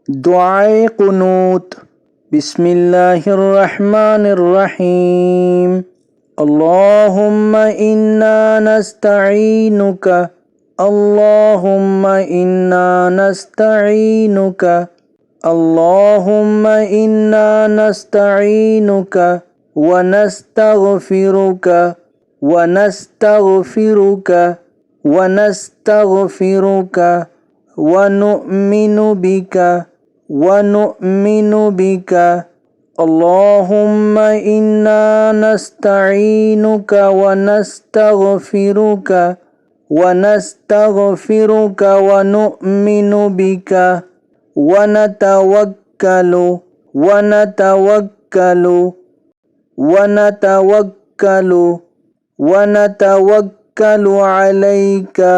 दुआए कुनूत। बिस्मिल्लाहिर्रहमानिर्रहीम। अल्लाहुम्मा इन्ना नस्तईनुका, अल्लाहुम्मा इन्ना नस्तईनुका, अल्लाहुम्मा इन्ना नस्तईनुका व नस्तगफिरुका व नस्तगफिरुका व नस्तगफिरुका व नुअमिनु बिका व नुअमिनु बिका। अल्लाहुम्मा इन्ना नस्तईनुका व नस्तगफिरुका व नस्तगफिरुका व नुअमिनु बिका व नतवक्कलु व नतवक्कलु व नतवक्कलु व नतवक्कलु अलैका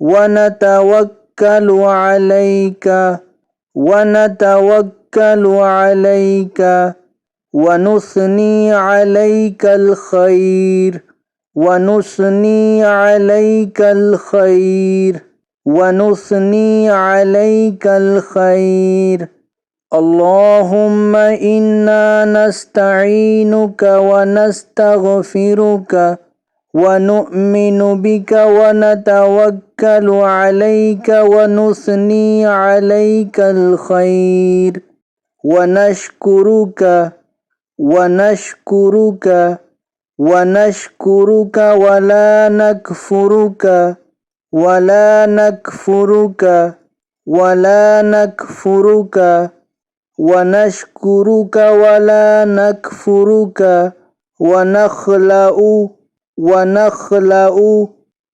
व नतवक्कलु अलैका व नतवक्कलु अलैका व नुस्नी अलैकल खैर व नुस्नी अलैकल खैर व नुस्नी अलैकल खैर। अल्लाहुम्मा इन्ना नस्तईनुका व नस्तगफिरुका व नुअमिनु बिका व नतवक्कलु अलैका व नुस्नी अलैकल खैर व नशकुरुका व नशकुरुका व नशकुरुका व ला नकफुरुका व ला नकफुरुका व ला नकफुरुका व नशकुरुका व ला नकफुरुका व नखलउ व नखलउ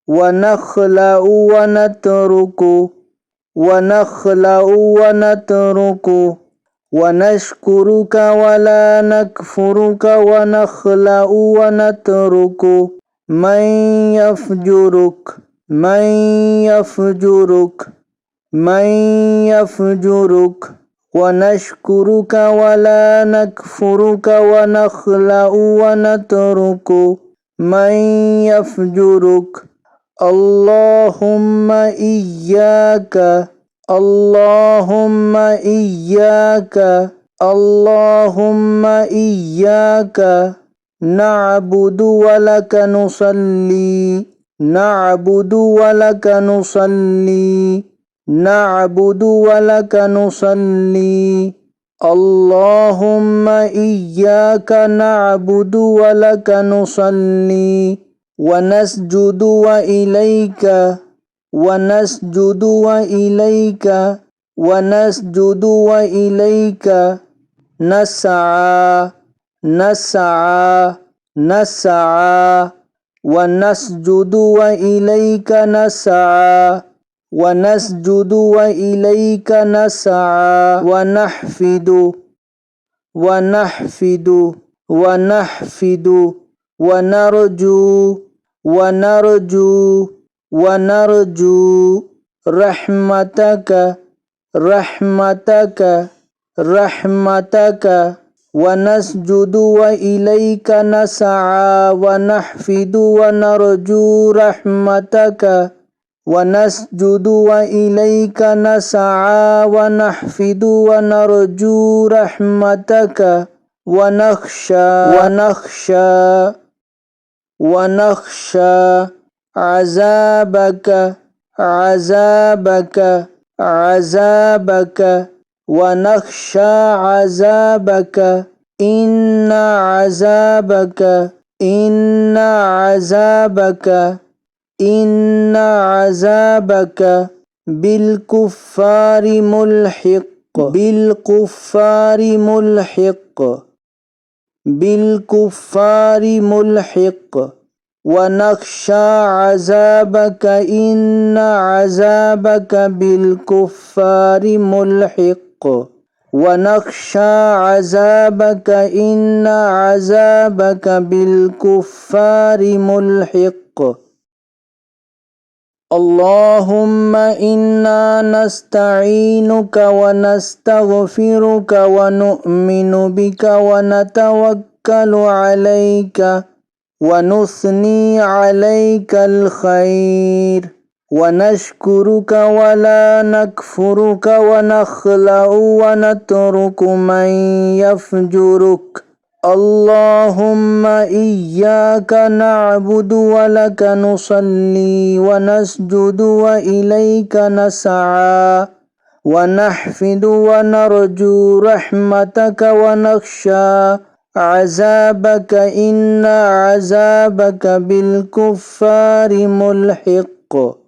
व नखलउ व नतरुकु व नखलउ व नतरुकु व नशकुरुका व ला नकफुरुका व नखलउ व नतरुकु। मन यफजुरुक मन यफजुरुक मन यफजुरुक व नशकुरुका व ला नकफुरुका व नखलउ व नतरुकु। मन यफजुरुक। अल्लाहुम्मा इय्याका अल्लाहुम्मा इय्याका अल्लाहुम्मा इय्याका नअबुदु व लका नुसल्ली नअबुदु व लका नुसल्ली नअबुदु व लका नुसल्ली। अल्लाहुम्मा इय्याका नअबुदु व लका नुसल्ली व नस्जुदु व इलैका व नस्जुदु व इलैका व नस्जुदु व इलैका। नसआ नसआ नसआ व नस्जुदु व इलैका नसआ व नस्जुदु व इलैका नसआ व नहफिदु व नहफिदु व नहफिदु व नरजू व नरजू व नरजू रहमतक रहमतक रहमतक व नस्जुदु व इलैका नसआ व नहफिदु व नरजू रहमतक व नस्जुदु व इलैका नसआ व नहफिदु व नरजू रहमतक व नख्शा व नख्शा अज़ाबक अज़ाबक अज़ाबक व नख्शा अज़ाबक। इन्ना अज़ाबक इन्ना अज़ाबक इन्ना अज़ाबक बिलकुफ़्फ़ारि मुल्हिक़ बिलकुफ़्फ़ारि मुल्हिक़ बिलकुफ़्फ़ारि मुल्हिक़। व नख्शा अज़ाबक इन्ना अज़ाबक बिलकुफ़्फ़ारि मुल्हिक़ व नख्शा अज़ाबक इन्ना अज़ाबक बिलकुफ़्फ़ारि मुल्हिक़। अल्लाहुम्मा इन्ना नस्तईनुका व नस्तगफिरुका व नुअमिनु बिका व नतवक्कलु अलैका व नुस्नी अलैकल खैर ونشكرك ولا نكفرك ونخلع ونترك من يفجرك اللهم إياك نعبد ولك نصلي ونسجد وإليك نسعى ونحفد ونرجو رحمتك ونخشى عذابك إن عذابك بالكفار ملحق